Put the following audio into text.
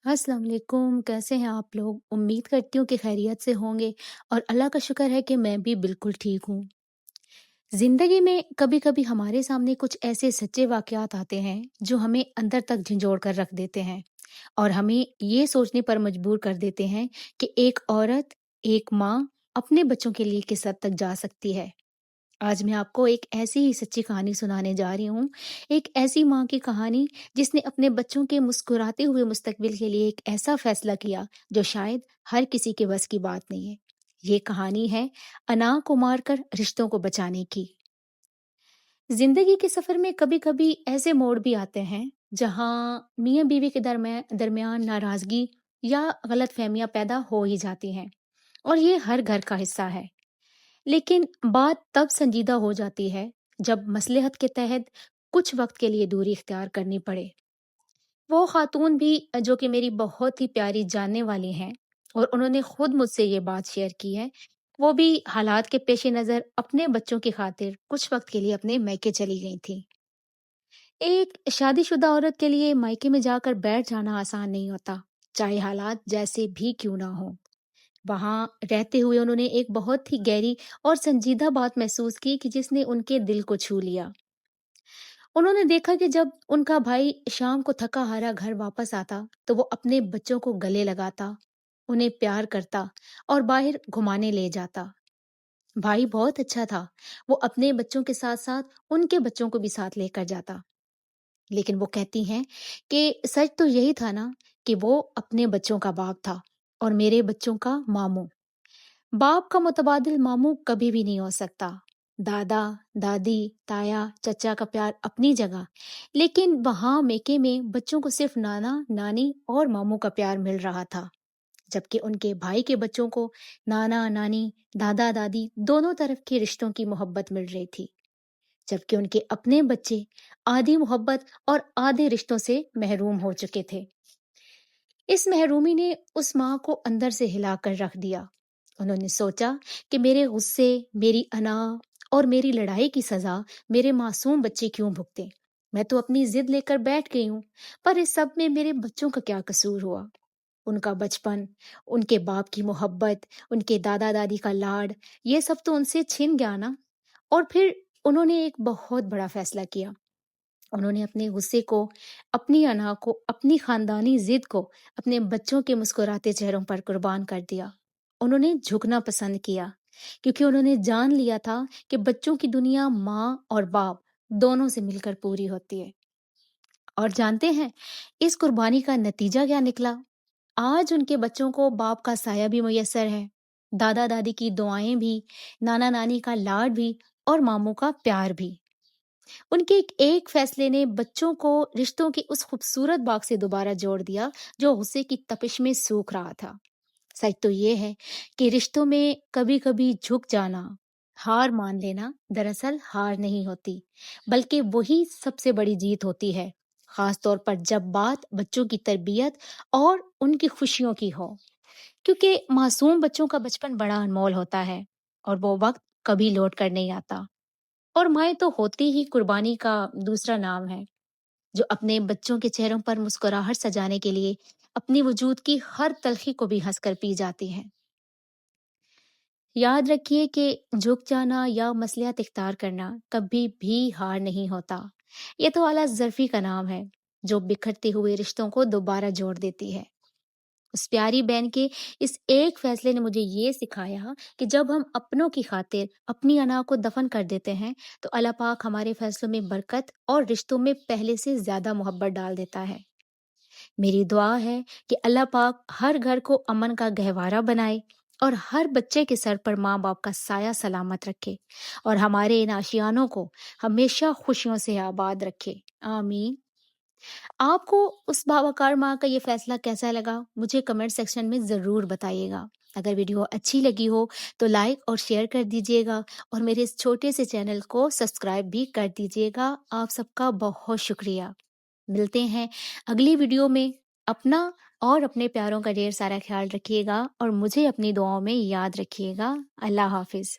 अस्सलाम वालेकुम, कैसे हैं आप लोग? उम्मीद करती हूँ कि खैरियत से होंगे और अल्लाह का शुक्र है कि मैं भी बिल्कुल ठीक हूँ। ज़िंदगी में कभी-कभी हमारे सामने कुछ ऐसे सच्चे वाक़यात आते हैं, जो हमें अंदर तक झंझोड़ कर रख देते हैं और हमें ये सोचने पर मजबूर कर देते हैं कि एक औरत, एक माँ अपने बच्चों के लिए किस हद तक जा सकती है। आज मैं आपको एक ऐसी ही सच्ची कहानी सुनाने जा रही हूँ। एक ऐसी माँ की कहानी जिसने अपने बच्चों के मुस्कुराते हुए मुस्तकबिल के लिए एक ऐसा फैसला किया जो शायद हर किसी के बस की बात नहीं है। ये कहानी है अना को मारकर रिश्तों को बचाने की। जिंदगी के सफर में कभी-कभी ऐसे मोड़ भी आते हैं जहाँ मियाँ बीवी के दरमियान नाराजगी या गलतफहमियां पैदा हो ही जाती हैं और ये हर घर का हिस्सा है। लेकिन बात तब संजीदा हो जाती है जब मसलहत के तहत कुछ वक्त के लिए दूरी इख्तियार करनी पड़े। वो खातून भी जो कि मेरी बहुत ही प्यारी जानने वाली हैं और उन्होंने खुद मुझसे ये बात शेयर की है। वो भी हालात के पेश नज़र अपने बच्चों की खातिर कुछ वक्त के लिए अपने मायके चली गई थी। एक शादीशुदा औरत के लिए मायके में जाकर बैठ जाना आसान नहीं होता, चाहे हालात जैसे भी क्यों ना हो। वहां रहते हुए उन्होंने एक बहुत ही गहरी और संजीदा बात महसूस की कि जिसने उनके दिल को छू लिया। उन्होंने देखा कि जब उनका भाई शाम को थका हारा घर वापस आता तो वो अपने बच्चों को गले लगाता, उन्हें प्यार करता और बाहर घुमाने ले जाता। भाई बहुत अच्छा था। वो अपने बच्चों के साथ साथ उनके बच्चों को भी साथ लेकर जाता। लेकिन वो कहती हैं कि सच तो यही था ना कि वो अपने बच्चों का बाप था और मेरे बच्चों का मामू। बाप का मुतबादिल मामू कभी भी नहीं हो सकता। दादा, दादी, ताया, चचा का प्यार अपनी जगह, लेकिन वहां मेके में बच्चों को सिर्फ नाना, नानी और मामू का प्यार मिल रहा था, जबकि उनके भाई के बच्चों को नाना, नानी, दादा, दादी दोनों तरफ के रिश्तों की मोहब्बत मिल रही थी, जबकि उनके अपने बच्चे आधी मोहब्बत और आधे रिश्तों से महरूम हो चुके थे। इस महरूमी ने उस माँ को अंदर से हिलाकर रख दिया। उन्होंने सोचा कि मेरे गुस्से, मेरी अना और मेरी लड़ाई की सजा मेरे मासूम बच्चे क्यों भुगते। मैं तो अपनी जिद लेकर बैठ गई हूँ, पर इस सब में मेरे बच्चों का क्या कसूर हुआ? उनका बचपन, उनके बाप की मोहब्बत, उनके दादा दादी का लाड, ये सब तो उनसे छिन गया ना। और फिर उन्होंने एक बहुत बड़ा फैसला किया। उन्होंने अपने गुस्से को, अपनी अना को, अपनी खानदानी जिद को अपने बच्चों के मुस्कुराते चेहरों पर कुर्बान कर दिया। उन्होंने झुकना पसंद किया क्योंकि उन्होंने जान लिया था कि बच्चों की दुनिया माँ और बाप दोनों से मिलकर पूरी होती है। और जानते हैं इस कुर्बानी का नतीजा क्या निकला? आज उनके बच्चों को बाप का साया भी मुयस्सर है, दादा दादी की दुआएं भी, नाना नानी का लाड भी और मामू का प्यार भी। उनके एक फैसले ने बच्चों को रिश्तों के उस खूबसूरत बाग से दोबारा जोड़ दिया जो गुस्से की तपिश में सूख रहा था। सच तो ये है कि रिश्तों में कभी कभी झुक जाना, हार मान लेना दरअसल हार नहीं होती, बल्कि वही सबसे बड़ी जीत होती है, खास तौर पर जब बात बच्चों की तरबियत और उनकी खुशियों की हो। क्योंकि मासूम बच्चों का बचपन बड़ा अनमोल होता है और वो वक्त कभी लौट कर नहीं आता। और माएँ तो होती ही कुर्बानी का दूसरा नाम है, जो अपने बच्चों के चेहरों पर मुस्कुराहट सजाने के लिए अपनी वजूद की हर तलखी को भी हंसकर पी जाती हैं। याद रखिए कि झुक जाना या मसलियत इख्तियार करना कभी भी हार नहीं होता। ये तो आला ज़र्फ़ी का नाम है, जो बिखरते हुए रिश्तों को दोबारा जोड़ देती है। उस प्यारी बहन के इस एक फैसले ने मुझे ये सिखाया कि जब हम अपनों की खातिर अपनी अना को दफन कर देते हैं तो अल्लाह पाक हमारे फैसलों में बरकत और रिश्तों में पहले से ज्यादा मोहब्बत डाल देता है। मेरी दुआ है कि अल्लाह पाक हर घर को अमन का गहवारा बनाए और हर बच्चे के सर पर माँ बाप का साया सलामत रखे और हमारे इन आशियानों को हमेशा खुशियों से आबाद रखे। आमीन। आपको उस बावकार माँ का ये फैसला कैसा लगा मुझे कमेंट सेक्शन में ज़रूर बताइएगा। अगर वीडियो अच्छी लगी हो तो लाइक और शेयर कर दीजिएगा और मेरे इस छोटे से चैनल को सब्सक्राइब भी कर दीजिएगा। आप सबका बहुत शुक्रिया। मिलते हैं अगली वीडियो में। अपना और अपने प्यारों का ढेर सारा ख्याल रखिएगा और मुझे अपनी दुआओं में याद रखिएगा। अल्लाह हाफिज।